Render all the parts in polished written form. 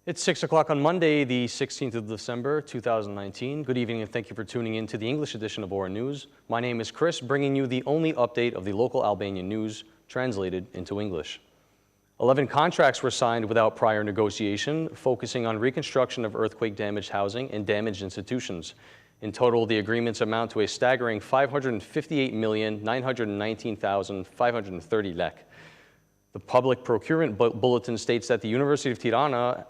It's 6 o'clock on Monday, the 16th of December, 2019. Good evening and thank you for tuning in to the English edition of Ora News. My name is Chris, bringing you the only update of the local Albanian news translated into English. 11 contracts were signed without prior negotiation, focusing on reconstruction of earthquake-damaged housing and damaged institutions. In total, the agreements amount to a staggering 558,919,530 lek. The public procurement bulletin states that the University of Tirana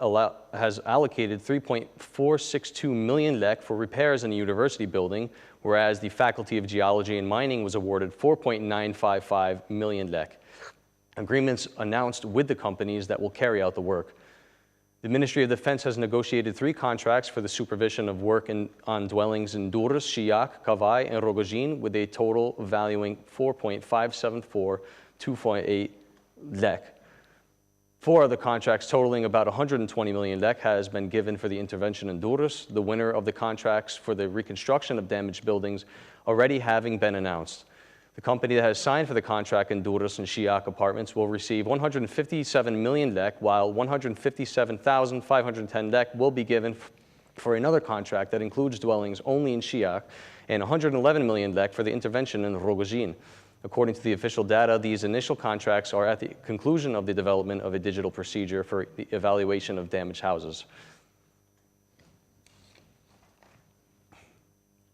has allocated 3.462 million lek for repairs in the university building, whereas the Faculty of Geology and Mining was awarded 4.955 million lek. Agreements announced with the companies that will carry out the work. The Ministry of Defense has negotiated 3 contracts for the supervision of work on dwellings in Durrës, Shijak, Kavaj, and Rogozhin, with a total valuing 4.574 2.8 lek. 4 of the contracts totaling about 120 million lek has been given for the intervention in Durrës, the winner of the contracts for the reconstruction of damaged buildings already having been announced. The company that has signed for the contract in Durrës and Shijak apartments will receive 157 million lek, while 157,510 lek will be given for another contract that includes dwellings only in Shijak, and 111 million lek for the intervention in Rogozhin. According to the official data, these initial contracts are at the conclusion of the development of a digital procedure for the evaluation of damaged houses.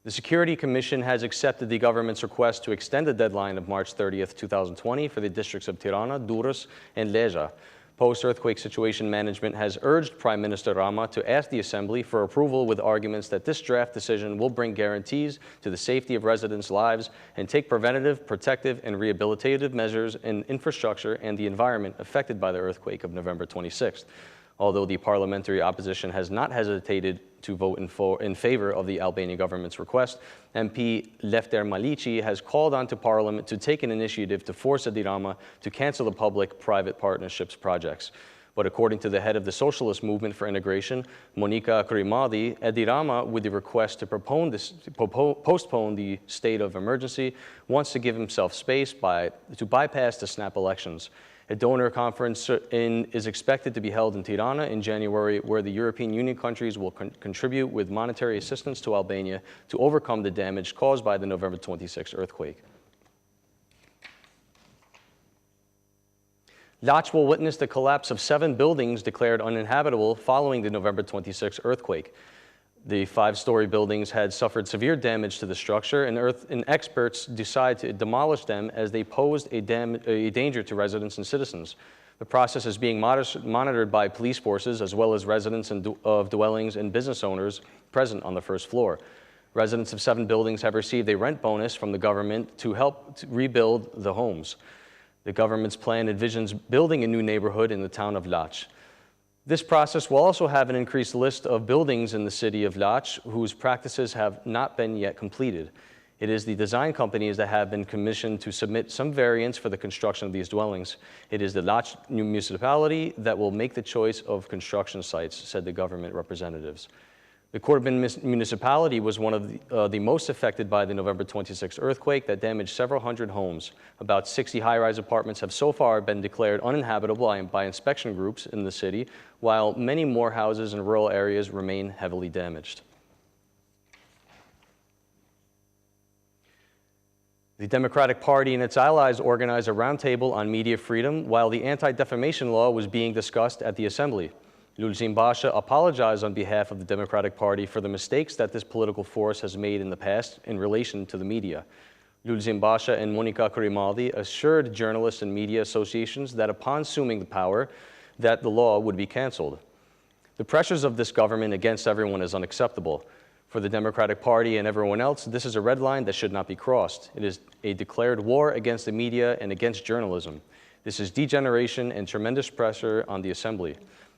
The Security Commission has accepted the government's request to extend the deadline of March 30th, 2020 for the districts of Tirana, Durrës, and Leja. Post-earthquake situation management has urged Prime Minister Rama to ask the Assembly for approval with arguments that this draft decision will bring guarantees to the safety of residents' lives and take preventative, protective, and rehabilitative measures in infrastructure and the environment affected by the earthquake of November 26th. Although the parliamentary opposition has not hesitated to vote in favor of the Albanian government's request, MP Lefter Malici has called on to Parliament to take an initiative to force Edi Rama to cancel the public-private partnerships projects. But according to the head of the Socialist Movement for Integration, Monika Krimadi, Edi Rama, with the request to postpone the state of emergency, wants to give himself space to bypass the snap elections. A donor conference is expected to be held in Tirana in January, where the European Union countries will contribute with monetary assistance to Albania to overcome the damage caused by the November 26 earthquake. Lach will witness the collapse of 7 buildings declared uninhabitable following the November 26 earthquake. The 5-story buildings had suffered severe damage to the structure, and experts decided to demolish them as they posed a danger to residents and citizens. The process is being monitored by police forces as well as residents of dwellings and business owners present on the first floor. Residents of 7 buildings have received a rent bonus from the government to help rebuild the homes. The government's plan envisions building a new neighborhood in the town of Lach. This process will also have an increased list of buildings in the city of Lach whose practices have not been yet completed. It is the design companies that have been commissioned to submit some variants for the construction of these dwellings. It is the Lach municipality that will make the choice of construction sites, said the government representatives. The Corbin municipality was one of the most affected by the November 26 earthquake that damaged several hundred homes. About 60 high-rise apartments have so far been declared uninhabitable by inspection groups in the city, while many more houses in rural areas remain heavily damaged. The Democratic Party and its allies organized a roundtable on media freedom while the anti-defamation law was being discussed at the Assembly. Lulzim Basha apologized on behalf of the Democratic Party for the mistakes that this political force has made in the past in relation to the media. Lulzim Basha and Monika Krimadi assured journalists and media associations that upon assuming the power, that the law would be canceled. The pressures of this government against everyone is unacceptable. For the Democratic Party and everyone else, this is a red line that should not be crossed. It is a declared war against the media and against journalism. This is degeneration and tremendous pressure on the Assembly.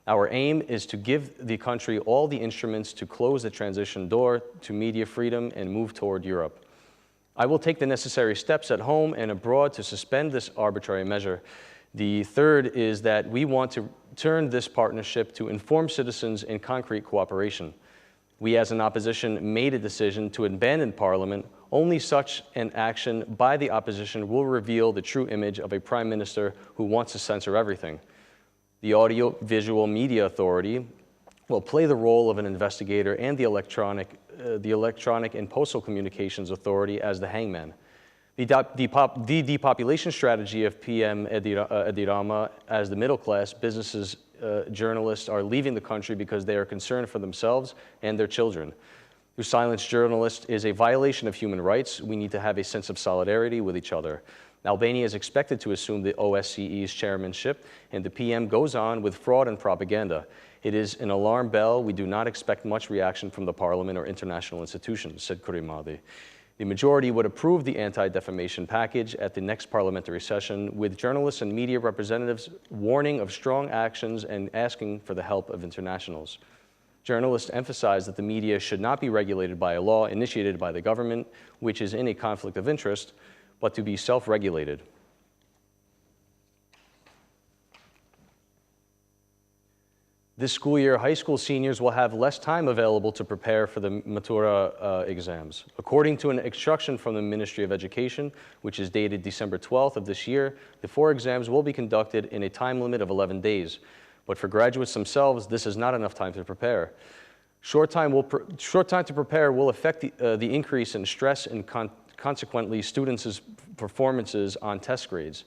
Our aim is to give the country all the instruments to close the transition door to media freedom and move toward Europe. I will take the necessary steps at home and abroad to suspend this arbitrary measure. The third is that we want to turn this partnership to inform citizens in concrete cooperation. We as an opposition made a decision to abandon Parliament. Only such an action by the opposition will reveal the true image of a prime minister who wants to censor everything. The Audio-Visual Media Authority play the role of an investigator and the Electronic and Postal Communications Authority as the hangman. The depopulation strategy of PM Edirama as the middle class, businesses, journalists are leaving the country because they are concerned for themselves and their children. To silence journalists is a violation of human rights. We need to have a sense of solidarity with each other. Albania is expected to assume the OSCE's chairmanship, and the PM goes on with fraud and propaganda. It is an alarm bell. We do not expect much reaction from the parliament or international institutions, said Kurimadi. The majority would approve the anti-defamation package at the next parliamentary session, with journalists and media representatives warning of strong actions and asking for the help of internationals. Journalists emphasize that the media should not be regulated by a law initiated by the government, which is in a conflict of interest, but to be self-regulated. This school year, high school seniors will have less time available to prepare for the Matura exams. According to an instruction from the Ministry of Education, which is dated December 12th of this year, the 4 exams will be conducted in a time limit of 11 days. But for graduates themselves, this is not enough time to prepare. Short time to prepare will affect the increase in stress and consequently students' performances on test grades.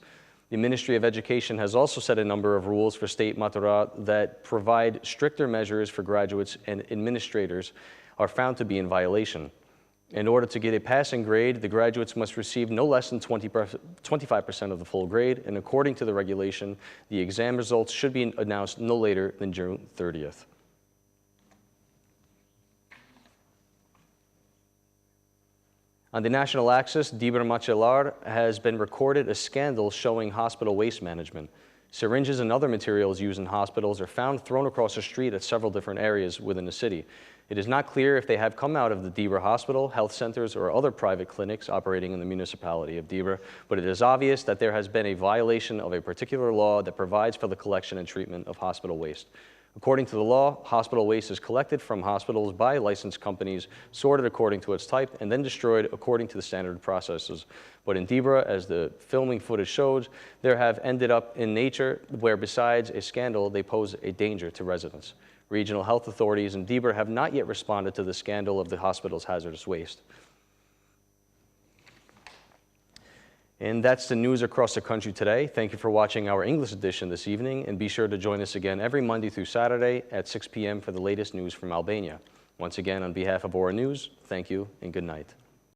The Ministry of Education has also set a number of rules for state matura that provide stricter measures for graduates, and administrators are found to be in violation. In order to get a passing grade, the graduates must receive no less than 25% of the full grade, and according to the regulation, the exam results should be announced no later than June 30th. On the national axis, Dibra Macelar has been recorded a scandal showing hospital waste management. Syringes and other materials used in hospitals are found thrown across the street at several different areas within the city. It is not clear if they have come out of the Dibra hospital, health centers, or other private clinics operating in the municipality of Dibra, but it is obvious that there has been a violation of a particular law that provides for the collection and treatment of hospital waste. According to the law, hospital waste is collected from hospitals by licensed companies, sorted according to its type, and then destroyed according to the standard processes. But in Dibra, as the filming footage shows, there have ended up in nature where, besides a scandal, they pose a danger to residents. Regional health authorities in Dibra have not yet responded to the scandal of the hospital's hazardous waste. And that's the news across the country today. Thank you for watching our English edition this evening, and be sure to join us again every Monday through Saturday at 6 p.m. for the latest news from Albania. Once again, on behalf of Ora News, thank you and good night.